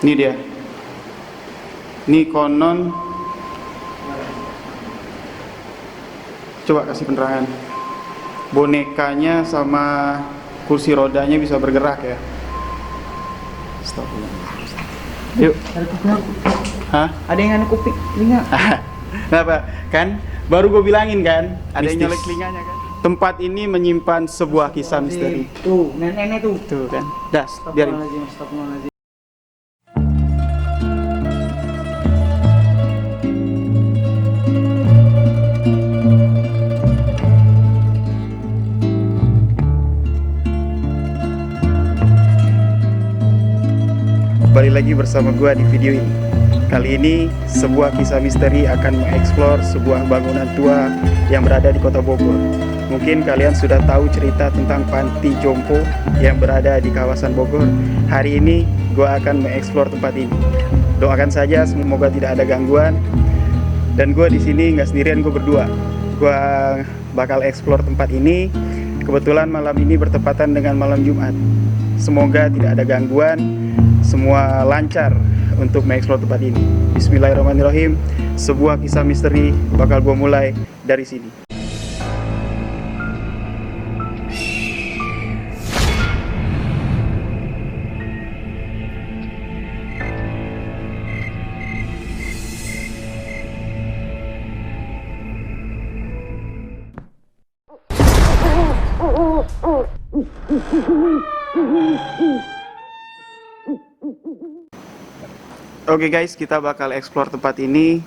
Ini dia. Ini konon. Coba kasih penerangan. Bonekanya sama kursi rodanya bisa bergerak ya. Stop. Yuk. Ada kuping aku. Hah? Ada yang anu kuping telinga. Kenapa? Kan baru gue bilangin kan, ada yang Mistis. nyolek telinganya kan. Tempat ini menyimpan sebuah kisah misteri. Tuh, nenek tuh. Tuh kan. Das, biarin. Astagfirullahaladzim. Kembali lagi bersama gua di video ini. Kali ini sebuah kisah misteri akan mengeksplor sebuah bangunan tua yang berada di kota Bogor. Mungkin kalian sudah tahu cerita tentang panti jompo yang berada di kawasan Bogor. Hari ini gua akan mengeksplor tempat ini. Doakan saja semoga tidak ada gangguan. Dan gua di sini nggak sendirian, gua berdua. Gua bakal eksplor tempat ini. Kebetulan malam ini bertepatan dengan malam Jumat. Semoga tidak ada gangguan, semua lancar untuk mengeksplor tempat ini. Bismillahirrahmanirrahim. Sebuah kisah misteri bakal gue mulai dari sini. Oke guys, kita bakal explore tempat ini.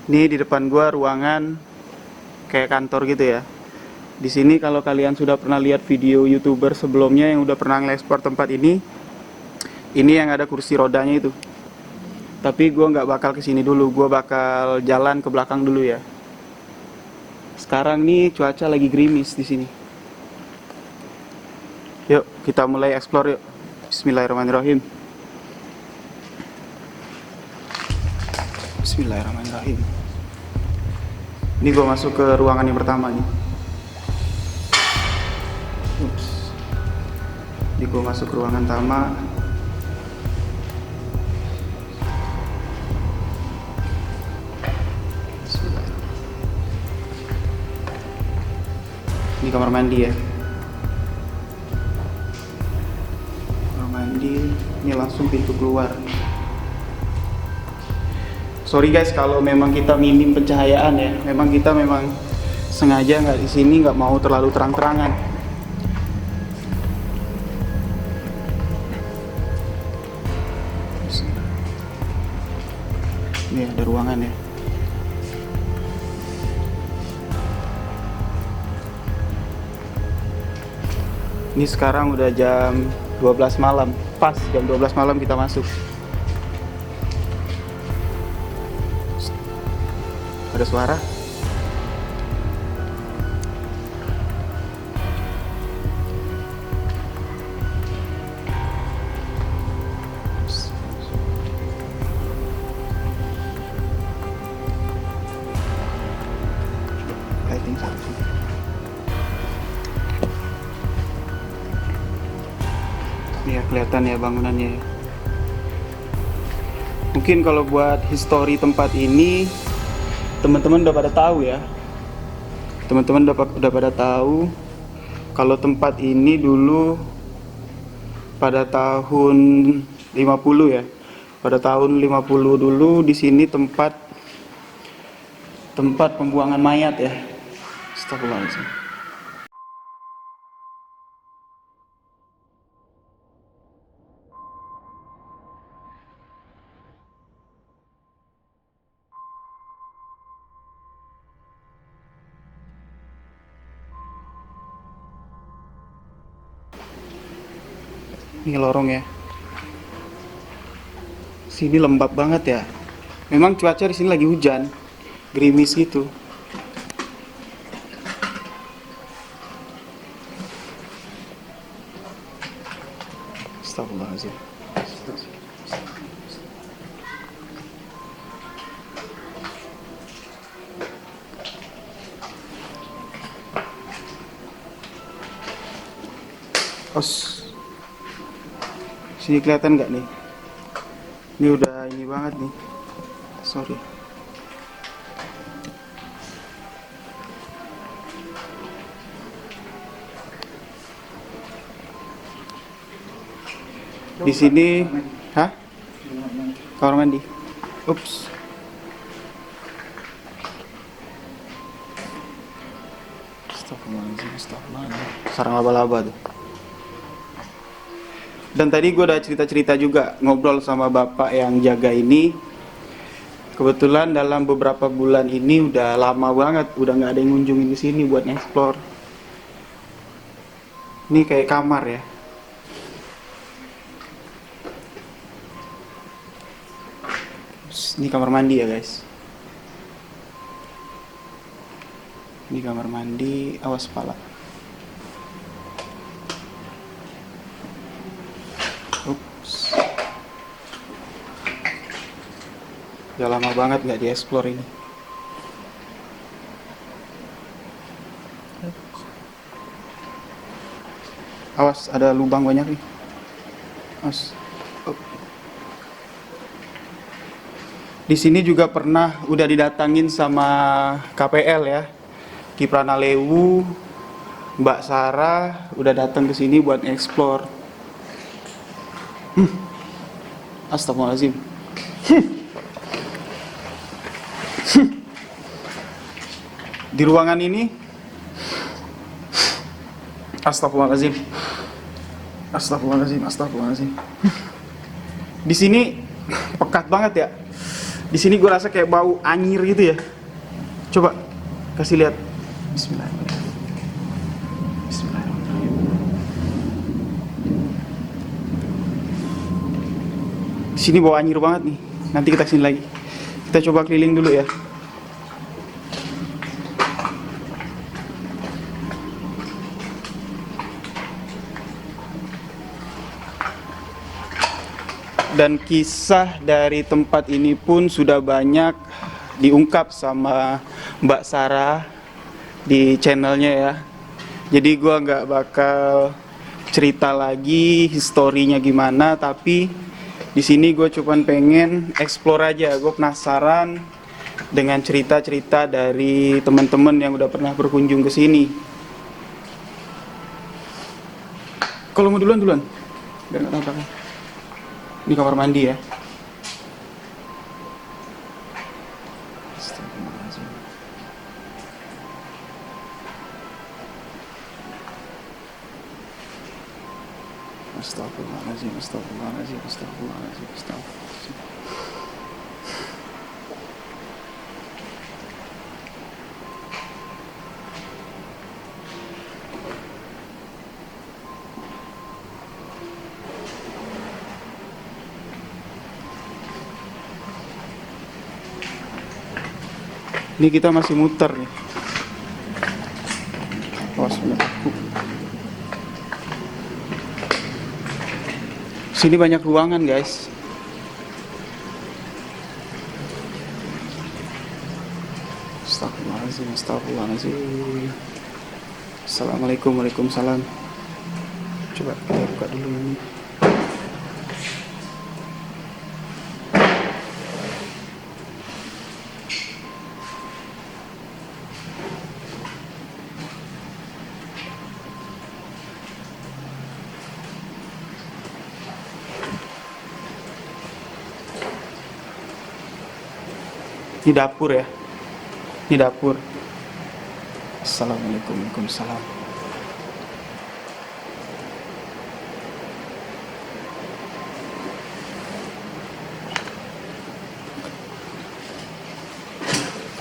Nih di depan gua ruangan kayak kantor gitu ya. Di sini kalau kalian sudah pernah lihat video YouTuber sebelumnya yang udah pernah nge-explore tempat ini yang ada kursi rodanya itu. Tapi gua nggak bakal kesini dulu, gua bakal jalan ke belakang dulu ya. Sekarang nih cuaca lagi gerimis di sini. Yuk, kita mulai explore yuk. Bismillahirrahmanirrahim. Bismillahirrahmanirrahim. Ini gue masuk ke ruangan yang pertama nih. Ups. Ini gue masuk ke ruangan pertama. Ini kamar mandi ya. Kamar mandi. Ini langsung pintu keluar. Sorry guys kalau memang kita minim pencahayaan ya. Memang kita sengaja nggak di sini, nggak mau terlalu terang-terangan. Ini ada ruangan ya. Ini sekarang udah jam 12 malam. Pas jam 12 malam kita masuk. Ada suara. Lighting satu. Ya kelihatan ya bangunannya. Mungkin kalau buat histori tempat ini teman-teman udah pada tahu ya. Teman-teman udah pada tahu kalau tempat ini dulu pada tahun 50 ya. Pada tahun 50 dulu di sini tempat pembuangan mayat ya. Astagfirullahaladzim. Ini lorong ya. Sini lembab banget ya. Memang cuaca di sini lagi hujan, gerimis gitu. Astagfirullahaladzim. Os. Sini kelihatan nggak nih? Ini udah ini banget nih. Sorry. Di sini, hah? Kamar mandi. Ups. Astagfirullahaladzim. Sarang laba-laba tuh. Dan tadi gue udah cerita-cerita juga ngobrol sama bapak yang jaga ini. Kebetulan dalam beberapa bulan ini udah lama banget, udah nggak ada yang ngunjungin di sini buat nge-explore. Ini kayak kamar ya. Ini kamar mandi ya guys. Ini kamar mandi, awas kepala. Ups. Udah lama banget nggak dieksplor ini. Awas, ada lubang banyak nih. Awas. Di sini juga pernah udah didatangin sama KPL ya. Kiprana Lewu, Mbak Sarah udah datang ke sini buat explore. Astagfirullahaladzim. Di ruangan ini, astagfirullahaladzim. Astagfirullahaladzim, astagfirullahaladzim. Di sini pekat banget ya. Di sini gue rasa kayak bau anyir gitu ya. Coba kasih lihat. Bismillahirrahmanirrahim. Bismillahirrahmanirrahim. Di sini bau anyir banget nih. Nanti kita kesini lagi. Kita coba keliling dulu ya. Dan kisah dari tempat ini pun sudah banyak diungkap sama Mbak Sarah di channelnya ya. Jadi gua nggak bakal cerita lagi historinya gimana, tapi di sini gue cuman pengen explore aja. Gue penasaran dengan cerita-cerita dari teman-teman yang udah pernah berkunjung ke sini. Kalau mau duluan, biar nggak tahu. Ini kamar mandi ya. Astagfirullahaladzim, astagfirullahaladzim, astagfirullahaladzim, astagfirullahaladzim. Ini kita masih muter nih. Awas bener. Sini banyak ruangan guys. Astagfirullahaladzim, astagfirullahaladzim. Assalamualaikum, waalaikumsalam. Coba kita buka dulu ini. Ini dapur ya. Ini dapur. Assalamualaikum, waalaikumsalam.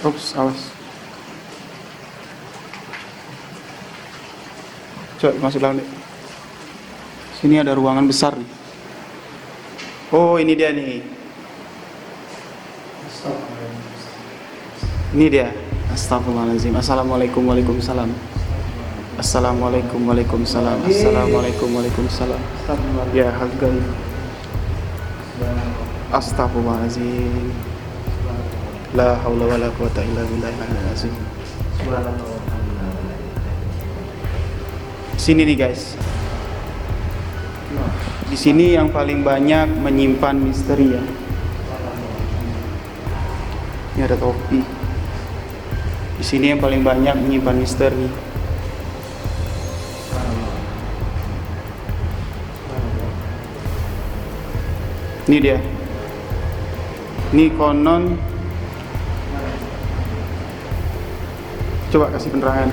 Ups, awas. Coba masuk dalam deh. Sini ada ruangan besar nih. Oh, ini dia nih. Ini dia. Astagfirullahaladzim. Assalamualaikum, waalaikumsalam. Assalamualaikum, waalaikumsalam. Assalamualaikum, waalaikumsalam. Ya, harga. Astagfirullahaladzim. La haula wala quwata illa billahil azim. Sini nih guys. Di sini yang paling banyak menyimpan misteri ya. Ini ada topi. Di sini yang paling banyak menyimpan misteri. Ini dia. Ini konon. Coba kasih penerangan.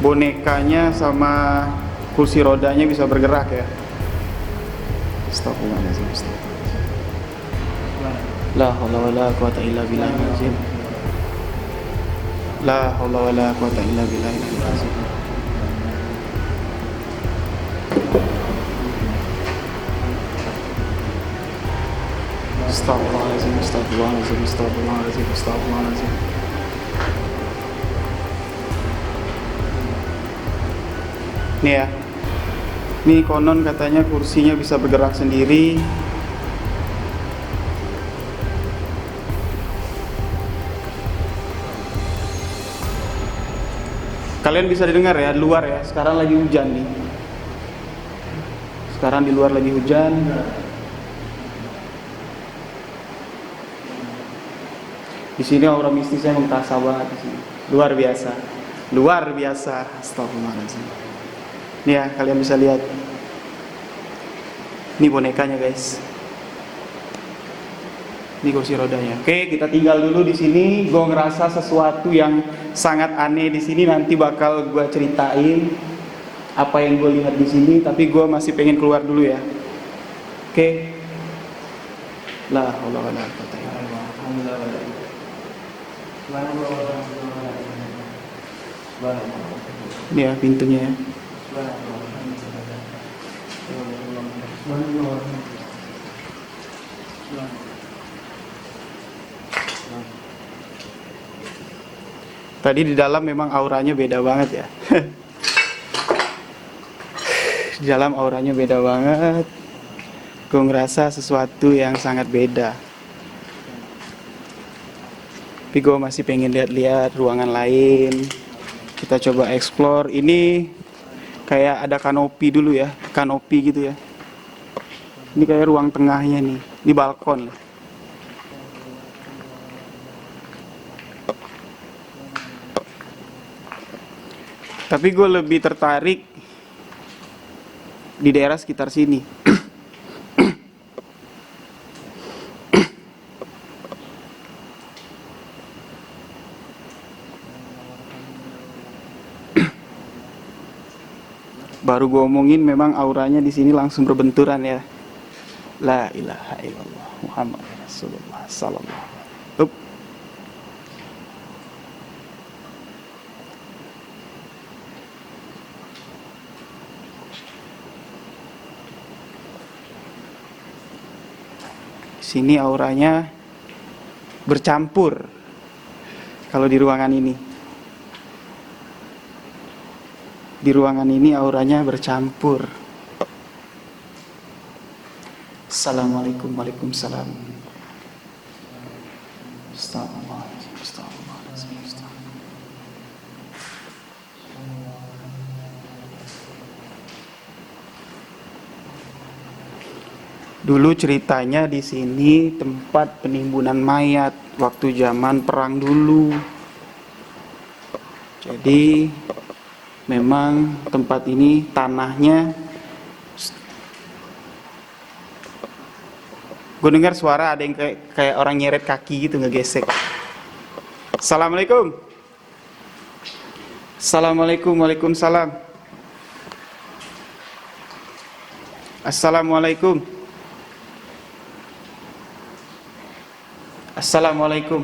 Bonekanya sama kursi rodanya bisa bergerak ya. Astagfirullahaladzim. La haula wala quwata illa billahil azim. La haula wala quwata illa billahil azim. Astagfirullahaladzim, astagfirullahaladzim, astagfirullahaladzim, astagfirullahaladzim. Nih ya. Ini konon katanya kursinya bisa bergerak sendiri. Kalian bisa didengar ya, di luar ya. Sekarang lagi hujan nih. Sekarang di luar lagi hujan. Di sini aura mistisnya emang terasa banget di sini. Luar biasa. Luar biasa. Astagfirullahaladzim. Nih ya, kalian bisa lihat. Ini bonekanya, guys. Ini kursi rodanya. Oke, kita tinggal dulu di sini. Gue ngerasa sesuatu yang sangat aneh di sini. Nanti bakal gue ceritain apa yang gue lihat di sini. Tapi gue masih pengen keluar dulu ya. Oke. La haula wala quwata illa billah. Ini ya pintunya ya. Tadi di dalam memang auranya beda banget ya. Di dalam auranya beda banget. Gue ngerasa sesuatu yang sangat beda. Tapi gue masih pengen lihat-lihat ruangan lain. Kita coba explore. Ini kayak ada kanopi dulu ya, kanopi gitu ya. Ini kayak ruang tengahnya nih, ini balkon. Tapi gue lebih tertarik di daerah sekitar sini. Baru gue omongin memang auranya di sini langsung berbenturan ya. La ilaha illallah Muhammad Rasulullah sallallahu alaihi wasallam. Di sini auranya bercampur. Kalau di ruangan ini. Di ruangan ini auranya bercampur. Assalamualaikum, waalaikumsalam. Astagfirullahaladzim, astagfirullahaladzim, astagfirullahaladzim. Dulu ceritanya di sini tempat penimbunan mayat waktu zaman perang dulu. Jadi memang tempat ini tanahnya, gue dengar suara ada yang kayak orang nyeret kaki gitu, ngegesek. Assalamualaikum. Assalamualaikum, waalaikumsalam. Assalamualaikum. Assalamualaikum.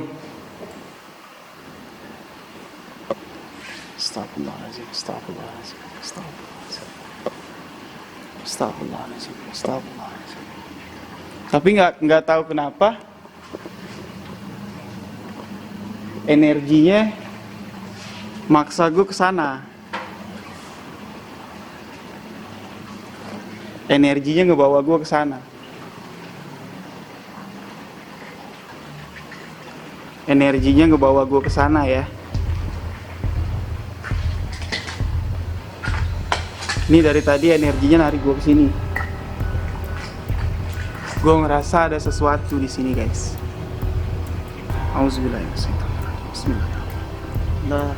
Astagfirullahaladzim, astagfirullahaladzim, astagfirullahaladzim, astagfirullahaladzim, astagfirullahaladzim. Tapi nggak tahu kenapa energinya maksa gue ke sana. Energinya ngebawa gue ke sana. Energinya ngebawa gue ke sana ya. Ini dari tadi energinya narik gue ke sini. Gue ngerasa ada sesuatu di sini, guys. Auzubillahiminasyaitonirrajim. Bismillahirrahmanirrahim. La.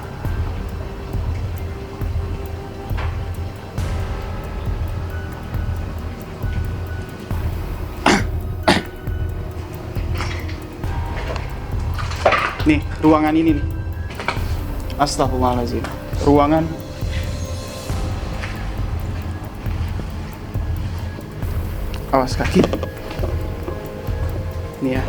Nih, ruangan ini nih. Astagfirullahaladzim. Ruangan. Awas kaki. Nih ya.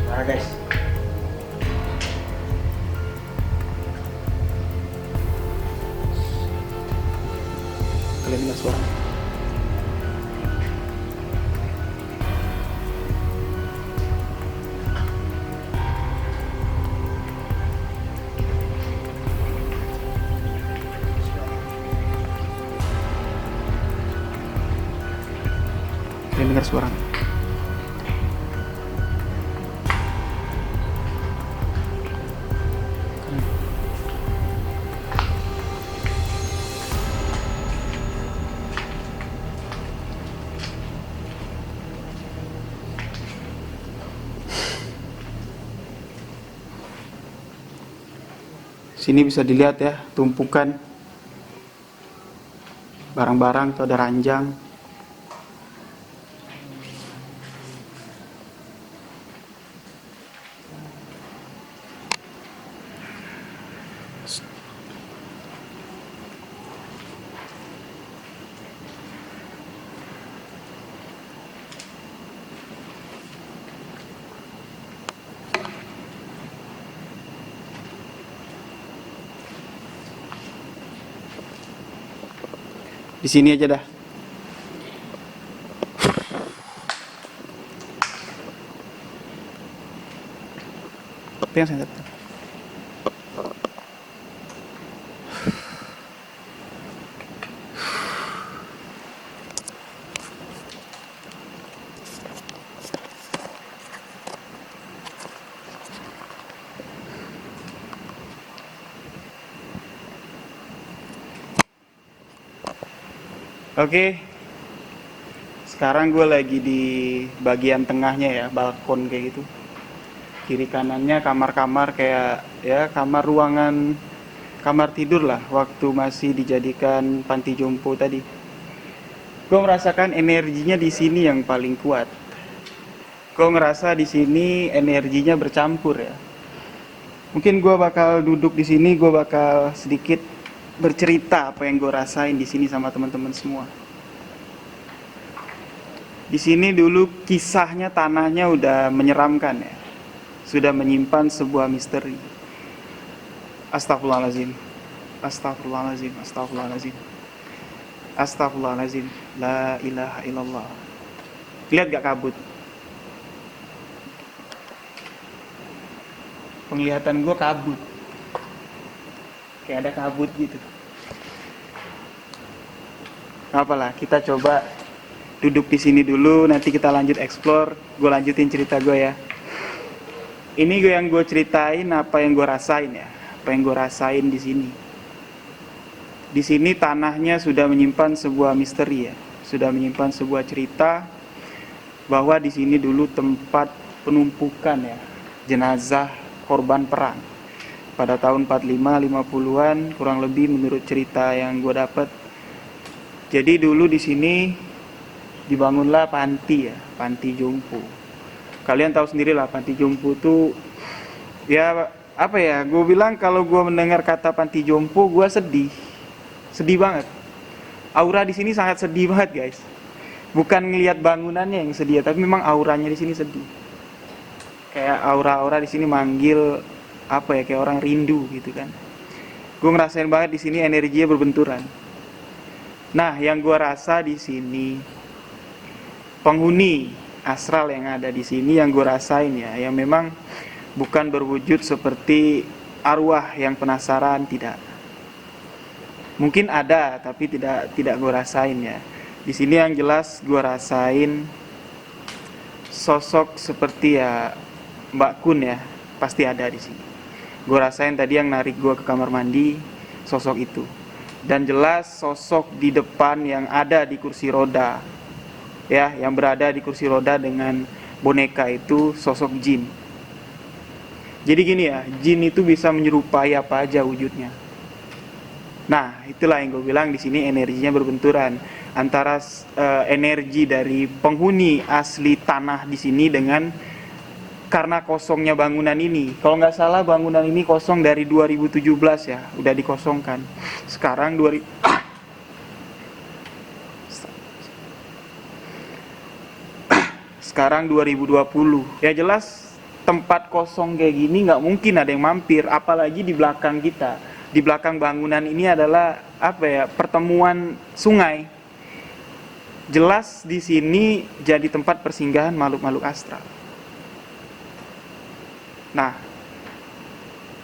Suara guys. Kalian dengar suara? Kalian dengar suara? Sini bisa dilihat ya, tumpukan barang-barang, tuh ada ranjang. Di sini aja dah. Pegang saya. Oke, sekarang gue lagi di bagian tengahnya ya, balkon kayak gitu. Kiri kanannya kamar-kamar kayak ya kamar ruangan, kamar tidur lah waktu masih dijadikan panti jompo tadi. Gue merasakan energinya di sini yang paling kuat. Gue ngerasa di sini energinya bercampur ya. Mungkin gue bakal duduk di sini, gue bakal sedikit bercerita apa yang gue rasain di sini sama teman-teman semua. Di sini dulu kisahnya tanahnya udah menyeramkan ya, sudah menyimpan sebuah misteri. Astagfirullahaladzim, astagfirullahaladzim, astagfirullahaladzim, astagfirullahaladzim, la ilaha illallah. Lihat gak kabut? Penglihatan gue kabut. Kayak ada kabut gitu. Gak apalah, kita coba duduk di sini dulu, nanti kita lanjut explore. Gue lanjutin cerita gue ya. Ini yang gue ceritain apa yang gue rasain ya, apa yang gue rasain di sini. Di sini tanahnya sudah menyimpan sebuah misteri ya, sudah menyimpan sebuah cerita bahwa di sini dulu tempat penumpukan ya jenazah korban perang. Pada tahun 45-50-an kurang lebih menurut cerita yang gue dapat. Jadi dulu di sini dibangunlah panti ya, panti jompo. Kalian tahu sendiri lah panti jompo tuh ya apa ya? Gue bilang kalau gue mendengar kata panti jompo gue sedih banget. Aura di sini sangat sedih banget guys. Bukan ngelihat bangunannya yang sedih, tapi memang auranya di sini sedih. Kayak aura-aura di sini manggil apa ya, kayak orang rindu gitu kan. Gue ngerasain banget di sini energinya berbenturan. Nah, yang gue rasa di sini penghuni astral yang ada di sini yang gue rasain ya, yang memang bukan berwujud seperti arwah yang penasaran, tidak. Mungkin ada, tapi tidak gue rasain ya. Di sini yang jelas gue rasain sosok seperti ya Mbak Kun ya, pasti ada di sini. Gue rasain tadi yang narik gue ke kamar mandi sosok itu. Dan jelas sosok di depan yang ada di kursi roda, ya, yang berada di kursi roda dengan boneka itu sosok jin. Jadi gini ya, jin itu bisa menyerupai apa aja wujudnya. Nah, itulah yang gue bilang di sini energinya berbenturan antara energi dari penghuni asli tanah di sini dengan karena kosongnya bangunan ini. Kalau nggak salah bangunan ini kosong dari 2017 ya, udah dikosongkan. Sekarang sekarang 2020. Ya jelas tempat kosong kayak gini nggak mungkin ada yang mampir, apalagi di belakang kita. Di belakang bangunan ini adalah pertemuan sungai. Jelas di sini jadi tempat persinggahan makhluk-makhluk astral. Nah,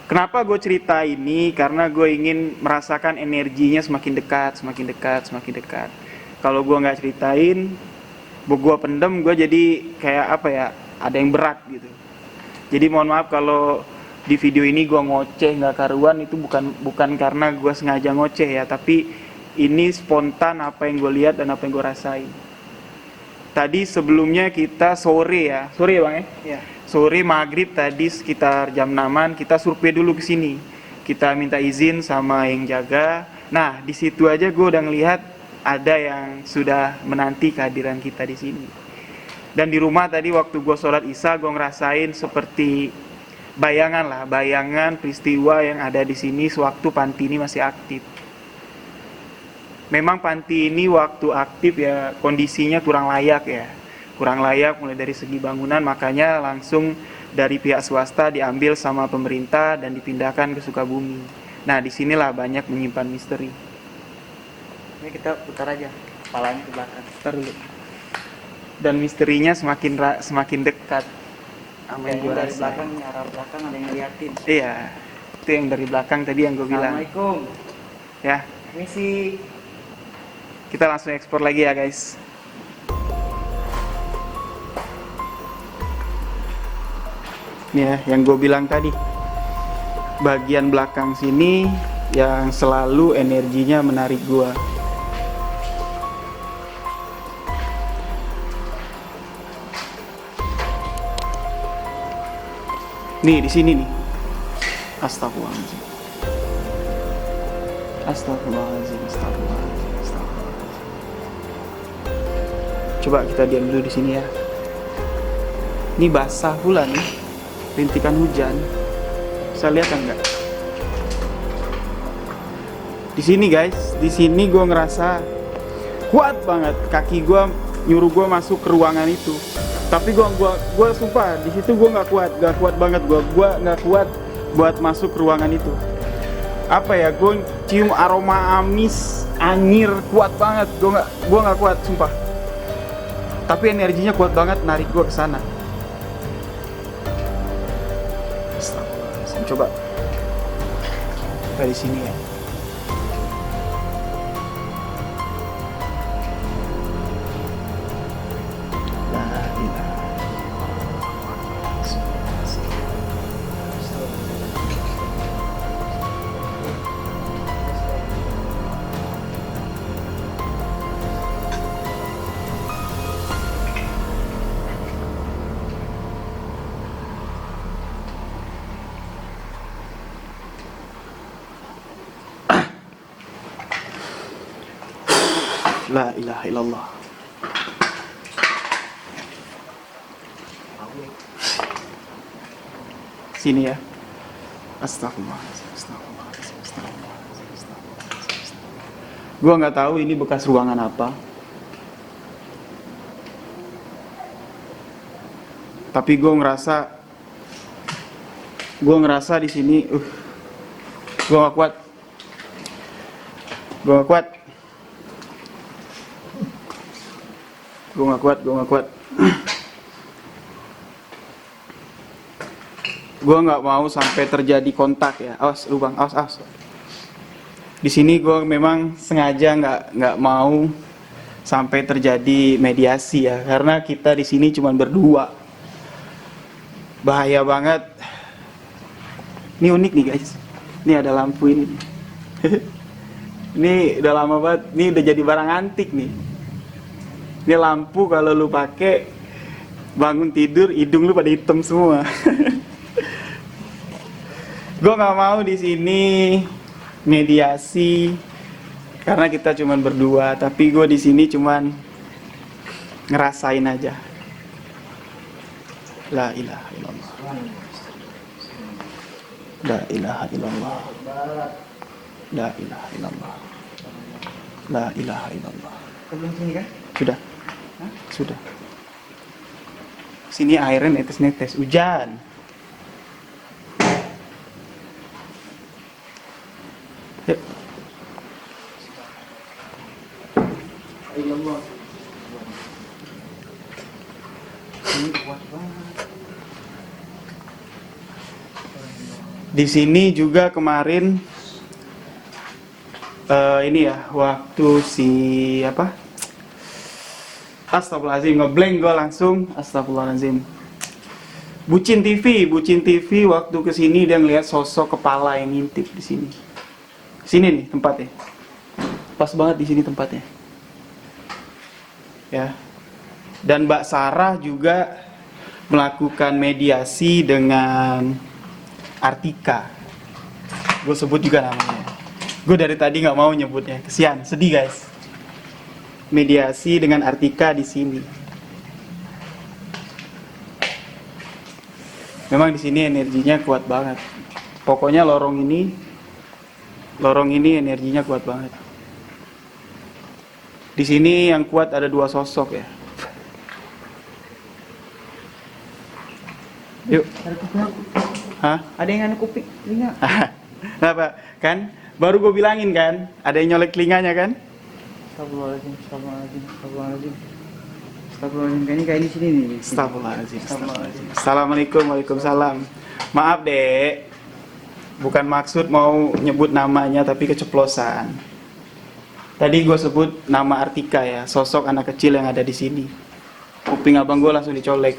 kenapa gue cerita ini? Karena gue ingin merasakan energinya semakin dekat, semakin dekat, semakin dekat. Kalau gue nggak ceritain, gue pendem, gue jadi kayak ada yang berat gitu. Jadi mohon maaf kalau di video ini gue ngoceh nggak karuan, itu bukan karena gue sengaja ngoceh ya, tapi ini spontan apa yang gue lihat dan apa yang gue rasain. Tadi sebelumnya kita sore ya bang ya? Ya. Sore maghrib tadi sekitar jam 6-an kita survei dulu ke sini. Kita minta izin sama yang jaga. Nah di situ aja gue udah ngelihat ada yang sudah menanti kehadiran kita di sini. Dan di rumah tadi waktu gue sholat isya gue ngerasain seperti bayangan peristiwa yang ada di sini sewaktu panti ini masih aktif. Memang panti ini waktu aktif ya kondisinya kurang layak ya. Kurang layak mulai dari segi bangunan, makanya langsung dari pihak swasta diambil sama pemerintah dan dipindahkan ke Sukabumi. Nah disinilah banyak menyimpan misteri. Ini kita putar aja kepalanya ke belakang. Putar dulu. Dan misterinya semakin dekat sama yang gue Dari rasain. belakang, arah belakang ada yang ngeliatin. Iya, itu yang dari belakang tadi yang gue bilang. Assalamualaikum. Ya, Misi. kita langsung ekspor lagi ya guys. Nih ya, yang gue bilang tadi, bagian belakang sini yang selalu energinya menarik gue. Nih di sini nih. Astagfirullahaladzim. Astagfirullahaladzim. Coba kita diam dulu di sini ya. Ini basah pula nih. Rintikan hujan. Bisa lihat enggak? Di sini guys, di sini gue ngerasa kuat banget. Kaki gue nyuruh gue masuk ke ruangan itu. Tapi gue sumpah di situ gue nggak kuat banget. Gue nggak kuat buat masuk ke ruangan itu. Gue cium aroma amis, anyir kuat banget. Gue nggak kuat sumpah. Tapi energinya kuat banget narik gue ke sana. Coba dari sini ya. La ilaha illallah. Sini ya. Astagfirullahaladzim. Gua nggak tahu ini bekas ruangan apa. Tapi gue ngerasa di sini, gue nggak kuat. Gue nggak mau sampai terjadi kontak ya. Awas lu bang, awas. Di sini gue memang sengaja nggak mau sampai terjadi mediasi ya, karena kita di sini cuma berdua. Bahaya banget Ini unik nih guys. Ini ada lampu ini. Ini udah lama banget. Ini udah jadi barang antik nih. Ini lampu kalau lu pakai bangun tidur hidung lu pada hitam semua. Gue nggak mau di sini mediasi karena kita cuman berdua, tapi gue di sini cuman ngerasain aja. La ilaha illallah. La ilaha illallah. La ilaha illallah. La ilaha illallah. Belum sini kan? Sudah. Sudah. Sini airnya netes-netes, hujan. Yuk. Di sini juga kemarin ini ya, waktu si apa? Astagfirullahaladzim, ngeblank gue langsung. Astagfirullahaladzim. Bucin TV waktu kesini dia ngeliat sosok kepala yang ngintip di sini. Sini nih tempatnya. Pas banget di sini tempatnya. Ya. Dan Mbak Sarah juga melakukan mediasi dengan Artika. Gue sebut juga namanya. Gue dari tadi nggak mau nyebutnya. Kesian, sedih guys. Mediasi dengan Artika di sini. Memang di sini energinya kuat banget. Pokoknya lorong ini energinya kuat banget. Di sini yang kuat ada 2 sosok ya. Yuk. Ada kuping. Hah? Ada yang anu kuping telinga. Kenapa? Kan? Baru gue bilangin kan, ada yang nyolek telinganya kan? Astagfirullahaladzim, astagfirullahaladzim, astagfirullahaladzim. Astagfirullahaladzim, kayaknya kayak di sini nih. Astagfirullahaladzim. Assalamualaikum, waalaikumsalam. Maaf dek, bukan maksud mau nyebut namanya tapi keceplosan. Tadi gue sebut nama Artika ya, sosok anak kecil yang ada di sini. Kuping abang gue langsung dicolek.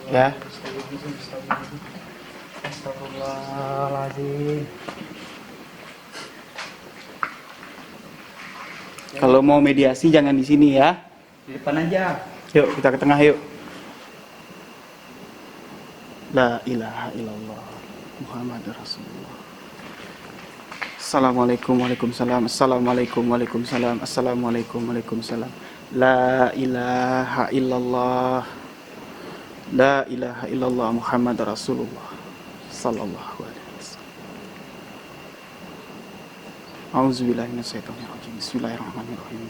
Ya. Astagfirullahaladzim. Kalau mau mediasi jangan di sini ya. Di depan aja. Yuk kita ke tengah yuk. La ilaha illallah Muhammad Rasulullah. Assalamualaikum waalaikumsalam. Assalamualaikum waalaikumsalam. Assalamualaikum waalaikumsalam. La ilaha illallah. La ilaha illallah Muhammad Rasulullah sallallahu alaihi wasallam. A'udzubillahi minasyaitonirrajim. Bismillahirrahmanirrahim.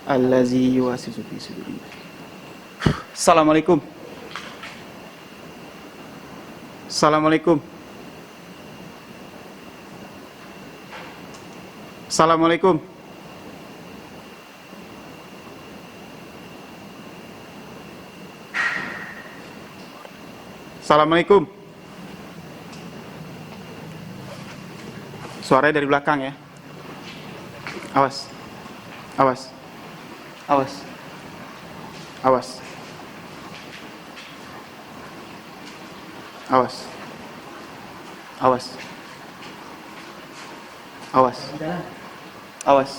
Allazi yuwasisu fi sudurin. Assalamualaikum. Assalamualaikum. Assalamualaikum. Assalamualaikum. Suaranya dari belakang ya. Awas. Awas. Awas. Awas. Awas. Awas. Awas. Awas.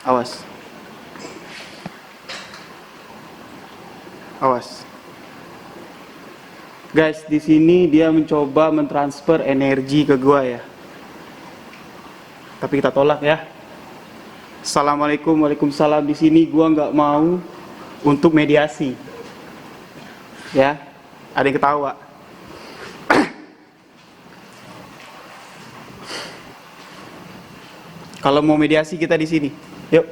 Awas. Awas. Guys, di sini dia mencoba mentransfer energi ke gua ya. Tapi kita tolak ya. Assalamualaikum, waalaikumsalam. Di sini gua nggak mau untuk mediasi. Ya, ada yang ketawa. Kalau mau mediasi kita di sini, yuk.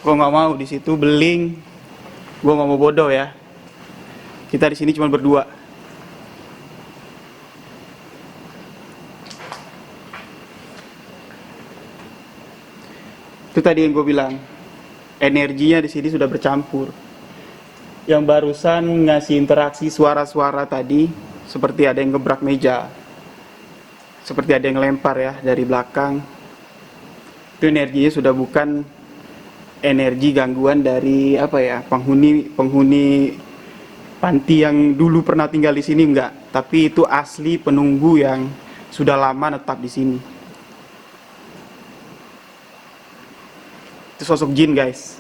Gua nggak mau di situ beling. Gua nggak mau bodoh ya. Kita di sini cuma berdua. Itu tadi yang gue bilang, energinya di sini sudah bercampur. Yang barusan ngasih interaksi suara-suara tadi, seperti ada yang gebrak meja, seperti ada yang lempar ya dari belakang. Itu energinya sudah bukan energi gangguan dari apa ya, penghuni panti yang dulu pernah tinggal di sini, enggak, tapi itu asli penunggu yang sudah lama tetap di sini. Itu sosok jin, guys.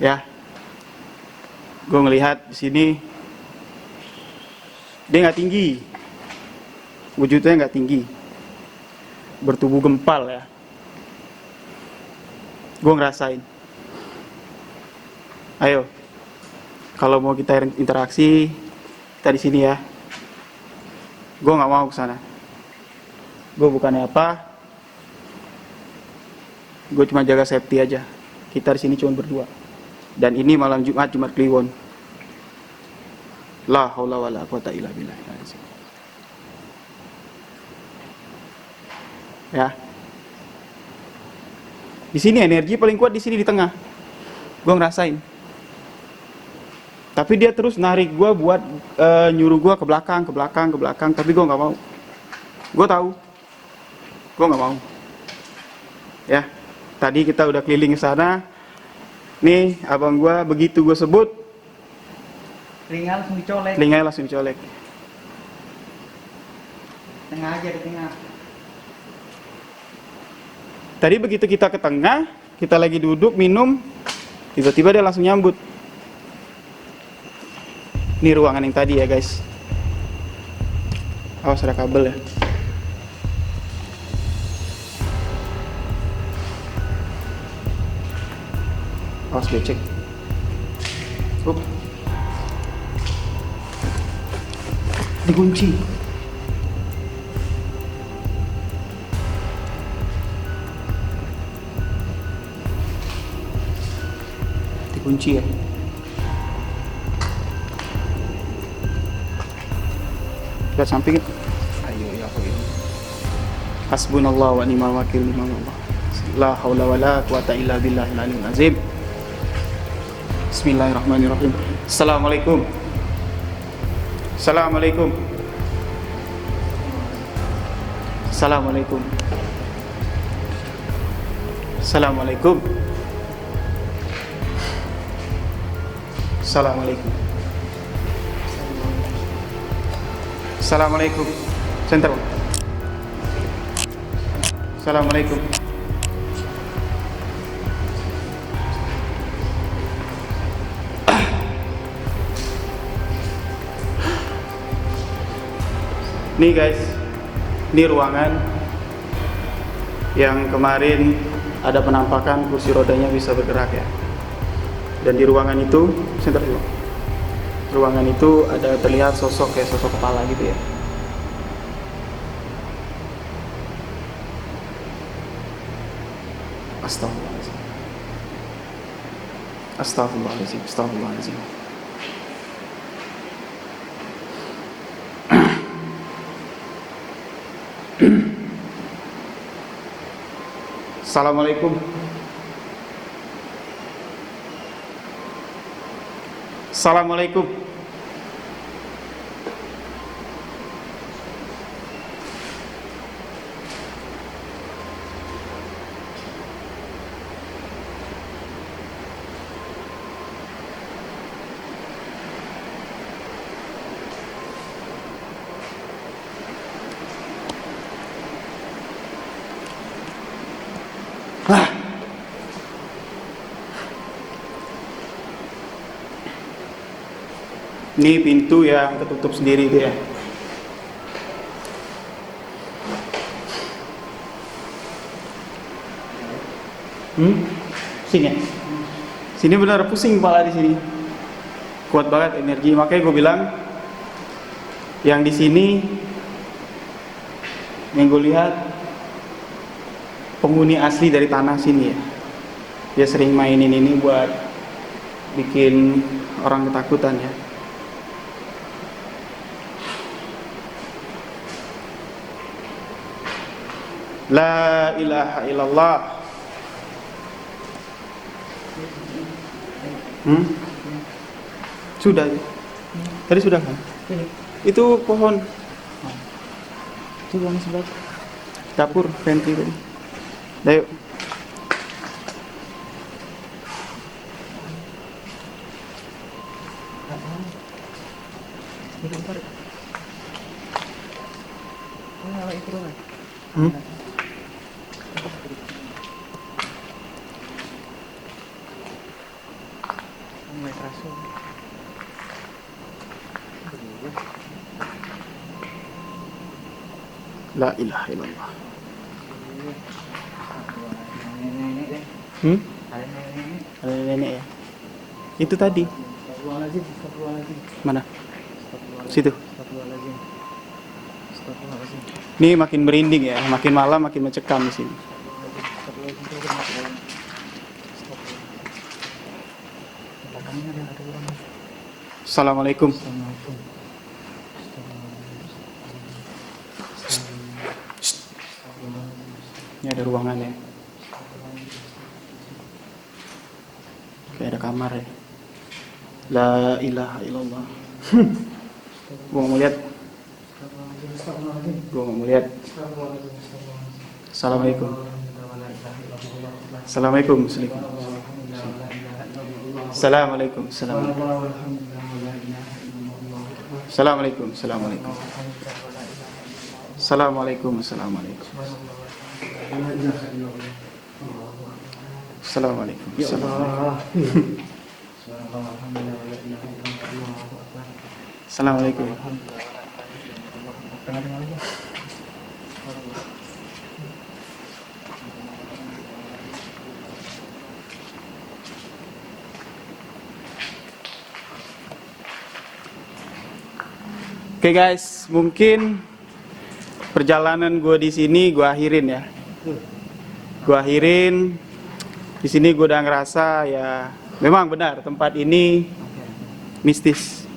Ya, gue ngelihat di sini dia nggak tinggi, wujudnya nggak tinggi, bertubuh gempal ya. Gue ngerasain. Ayo, kalau mau kita interaksi, kita di sini ya. Gue nggak mau ke sana. Gue bukannya apa, gue cuma jaga safety aja. Kita di sini cuma berdua. Dan ini malam Jumat Kliwon. La haula wala quwata illa billah. Ya. Di sini energi paling kuat di sini di tengah. Gue ngerasain. Tapi dia terus narik gue buat nyuruh gue ke belakang. Tapi gue nggak mau. Gue tahu. Gue nggak mau. Ya. Tadi kita udah keliling ke sana. Nih, abang gue begitu gue sebut, telinganya langsung dicolek. Tengah aja, di tengah. Tadi begitu kita ke tengah, kita lagi duduk minum, tiba-tiba dia langsung nyambut. Ini ruangan yang tadi ya, guys. Awas ada kabel ya. Awas becek. Dikunci. Dikunci ya. Lihat samping. Ayo ya akhir. Hasbunallah wa ni'mal wakil, Allah. La haula wala quwata illa billahil aliyil azim. Bismillahirrahmanirrahim. Assalamualaikum. Assalamualaikum. Assalamualaikum. Assalamualaikum. Assalamualaikum. Assalamualaikum. Center. Assalamualaikum. Nih guys, ini ruangan yang kemarin ada penampakan kursi rodanya bisa bergerak ya. Dan di ruangan itu, sebentar dulu. Ruangan itu ada terlihat sosok kayak sosok kepala gitu ya. Astagfirullahaladzim. Astagfirullahaladzim. Astagfirullahaladzim. Assalamualaikum. Assalamualaikum. Ini pintu yang ketutup sendiri itu ya. Pusing ya? Sini benar pusing kepala di sini. Kuat banget energi, makanya gue bilang yang di sini yang gue lihat penghuni asli dari tanah sini ya. Dia sering mainin ini buat bikin orang ketakutan ya. La ilaha illallah. Sudah. Tadi sudah kan? Itu pohon. Itu ruang sebelah. Dapur, pantry tadi. Ayo. Hmm? Mulai terasa. La ilaha illallah. Nenek deh. Hmm? Ada nenek. Ada nenek ya? Itu tadi. Astagfirullahaladzim, astagfirullahaladzim. Mana? Astagfirullahaladzim. Situ. Astagfirullahaladzim. Astagfirullahaladzim. Ini makin merinding ya, makin malam makin mencekam di sini. Astagfirullahaladzim. Astagfirullahaladzim. Belakangnya ada orang. Assalamualaikum. Assalamualaikum. Ini ada ruangannya. Kayak ada kamar ya. La ilaha illallah. Gua mau lihat. Gua mau lihat. Assalamualaikum. Assalamualaikum. Assalamualaikum. Assalamualaikum. Assalamualaikum. Assalamualaikum. Assalamualaikum. Assalamualaikum. Ya Allah. Assalamualaikum. Oke guys, mungkin perjalanan gue di sini gue akhirin ya. Gue akhirin di sini. Gue udah ngerasa ya, memang benar tempat ini mistis.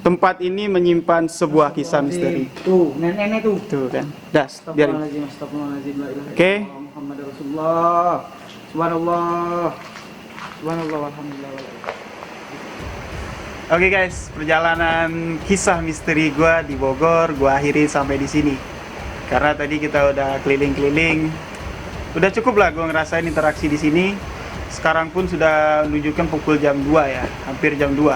Tempat ini menyimpan sebuah kisah misteri. Tuh, nenek tuh. Tuh kan, das, biarin. Astagfirullahaladzim, astagfirullahaladzim. La ilaha Oke. illallah Muhammad Rasulullah. Subhanallah. Subhanallah, alhamdulillah. Oke guys, perjalanan kisah misteri gue di Bogor gue akhiri sampai di sini. Karena tadi kita udah keliling-keliling, udah cukup lah gue ngerasain interaksi di sini. Sekarang pun sudah menunjukkan pukul jam 2 ya, hampir jam 2.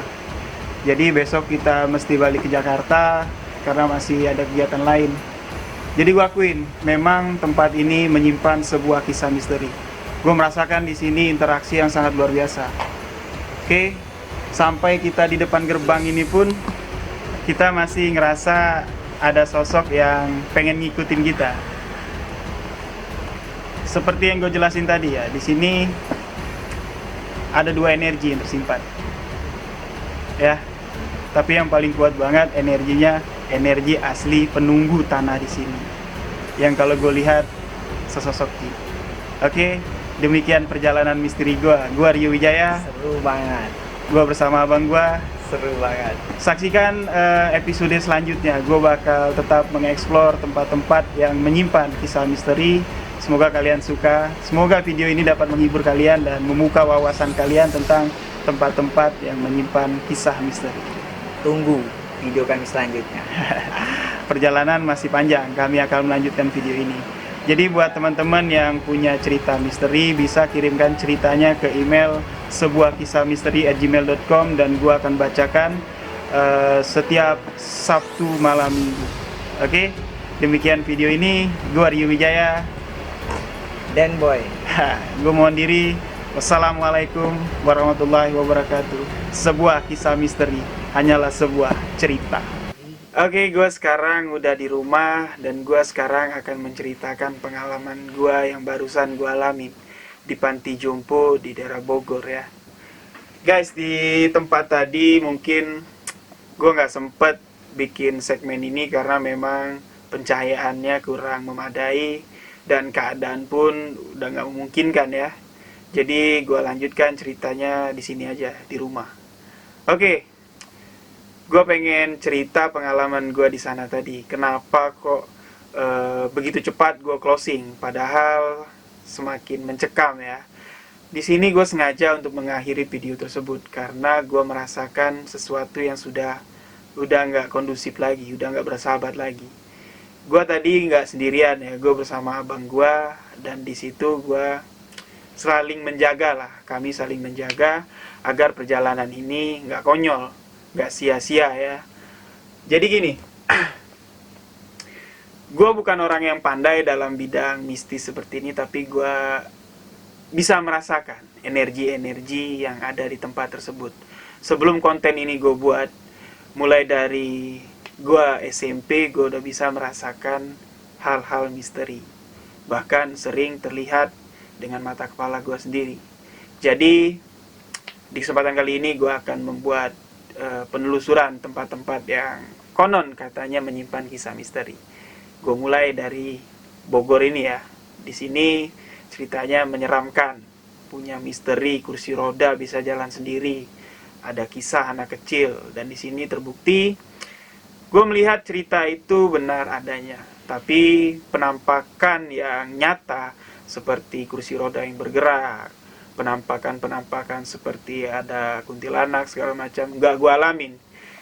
Jadi besok kita mesti balik ke Jakarta karena masih ada kegiatan lain. Jadi gue akuin, memang tempat ini menyimpan sebuah kisah misteri. Gue merasakan di sini interaksi yang sangat luar biasa. Oke, sampai kita di depan gerbang ini pun kita masih ngerasa ada sosok yang pengen ngikutin kita. Seperti yang gue jelasin tadi ya, di sini ada dua energi yang tersimpan. Ya, tapi yang paling kuat banget energinya energi asli penunggu tanah di sini. Yang kalau gue lihat sesosok gitu. Oke, demikian perjalanan misteri gue. Gue Rio Wijaya. Seru banget. Gue bersama abang gue. Seru banget. Saksikan episode selanjutnya. Gue bakal tetap mengeksplor tempat-tempat yang menyimpan kisah misteri. Semoga kalian suka. Semoga video ini dapat menghibur kalian dan membuka wawasan kalian tentang tempat-tempat yang menyimpan kisah misteri. Tunggu video kami selanjutnya. Perjalanan masih panjang. Kami akan melanjutkan video ini. Jadi buat teman-teman yang punya cerita misteri, bisa kirimkan ceritanya ke email sebuahkisahmisteri@gmail.com dan gua akan bacakan setiap Sabtu malam Minggu. Oke, demikian video ini. Gua Rio Wijaya Dan boy. Gue mohon diri. Wassalamualaikum warahmatullahi wabarakatuh. Sebuah kisah misteri hanyalah sebuah cerita. Oke, gue sekarang udah di rumah dan gue sekarang akan menceritakan pengalaman gue yang barusan gue alami di panti jompo di daerah Bogor ya. Guys, di tempat tadi mungkin gue nggak sempet bikin segmen ini karena memang pencahayaannya kurang memadai dan keadaan pun udah nggak memungkinkan ya. Jadi gue lanjutkan ceritanya di sini aja di rumah. Oke, gue pengen cerita pengalaman gue di sana tadi. Kenapa kok begitu cepat gue closing? Padahal semakin mencekam ya. Di sini gue sengaja untuk mengakhiri video tersebut karena gue merasakan sesuatu yang udah nggak kondusif lagi, udah nggak bersahabat lagi. gue tadi nggak sendirian ya, gue bersama abang gue, dan di situ gue saling menjaga lah, kami saling menjaga agar perjalanan ini nggak konyol, nggak sia-sia ya. Jadi gini, gue bukan orang yang pandai dalam bidang mistis seperti ini, tapi gue bisa merasakan energi-energi yang ada di tempat tersebut. Sebelum konten ini gue buat, mulai dari gue SMP, gue udah bisa merasakan hal-hal misteri. Bahkan sering terlihat dengan mata kepala gue sendiri. Jadi, di kesempatan kali ini gue akan membuat penelusuran tempat-tempat yang konon katanya menyimpan kisah misteri. Gue mulai dari Bogor ini ya. Di sini ceritanya menyeramkan, punya misteri kursi roda bisa jalan sendiri, ada kisah anak kecil, dan di sini terbukti gue melihat cerita itu benar adanya. Tapi penampakan yang nyata seperti kursi roda yang bergerak, penampakan seperti ada kuntilanak segala macam, nggak gue alamin.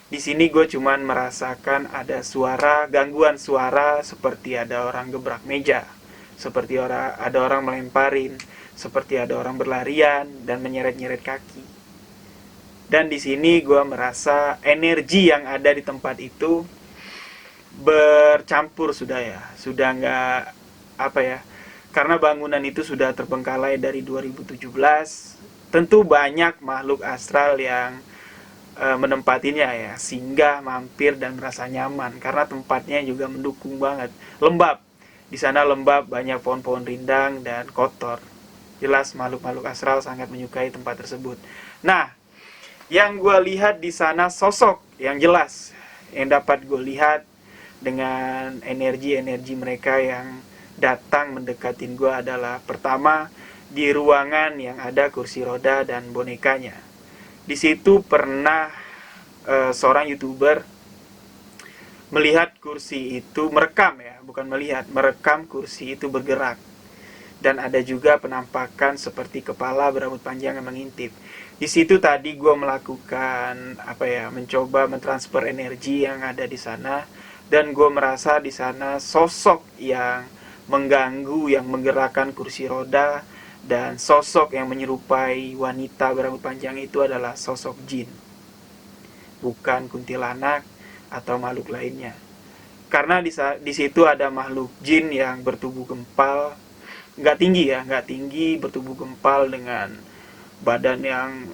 Di sini gue cuman merasakan ada suara, gangguan suara seperti ada orang gebrak meja, seperti ada orang melemparin, seperti ada orang berlarian dan menyeret-nyeret kaki. Dan di sini gue merasa energi yang ada di tempat itu bercampur sudah nggak apa ya, karena bangunan itu sudah terbengkalai dari 2017. Tentu banyak makhluk astral yang menempatinya ya, singgah, mampir dan merasa nyaman karena tempatnya juga mendukung banget. Lembab, di sana lembab, banyak pohon-pohon rindang dan kotor. Jelas makhluk-makhluk astral sangat menyukai tempat tersebut. Nah, yang gue lihat di sana sosok yang jelas yang dapat gue lihat dengan energi-energi mereka yang datang mendekatin gue adalah, pertama, di ruangan yang ada kursi roda dan bonekanya. Di situ pernah seorang YouTuber melihat kursi itu, merekam kursi itu bergerak. Dan ada juga penampakan seperti kepala berambut panjang yang mengintip. Di situ tadi gue melakukan mencoba mentransfer energi yang ada di sana, dan gue merasa di sana sosok yang mengganggu, yang menggerakkan kursi roda, dan sosok yang menyerupai wanita berambut panjang itu adalah sosok jin, bukan kuntilanak atau makhluk lainnya. Karena di situ ada makhluk jin yang bertubuh gempal, nggak tinggi, bertubuh gempal dengan badan yang